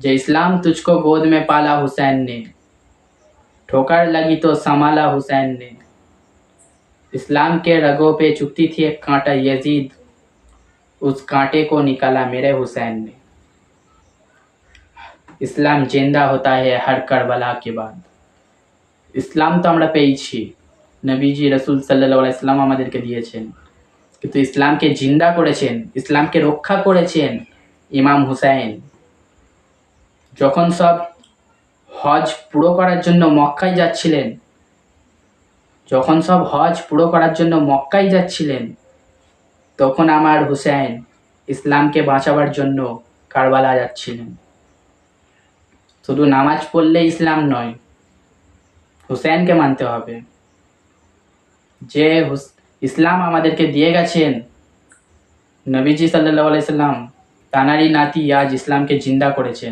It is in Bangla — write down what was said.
যে इस्लाम तुझको गोद में पाला हुसैन ने, ठोकर लगी तो संभाला हुसैन ने, इस्लाम के रगों पे चुभती थी एक कांटा यजीद, उस कांटे को निकाला मेरे हुसैन ने। ইসলাম জিন্দা होता है हर करबला के बाद। ইসলাম তো আমরা পেয়েছি, নবীজি রাসূল সাল্লাল্লাহু আলাইহি সাল্লাম আমাদেরকে দিয়েছেন, কিন্তু ইসলামকে জিন্দা করেছেন, ইসলামকে রক্ষা করেছেন ইমাম হুসাইন। যখন সব হজ পুরো করার জন্য মক্কায় যাচ্ছিলেন, তখন আমার হুসাইন ইসলামকে বাঁচাবার জন্য কারবালা যাচ্ছিলেন। শুধু নামাজ পড়লে ইসলাম নয়, হুসাইনকে মানতে হবে। যে ইসলাম আমাদেরকে দিয়ে গেছেন নবীজি সাল্লাল্লাহু আলাইহি সাল্লাম, তানারই নাতি আজ ইসলামকে জিন্দা করেছেন।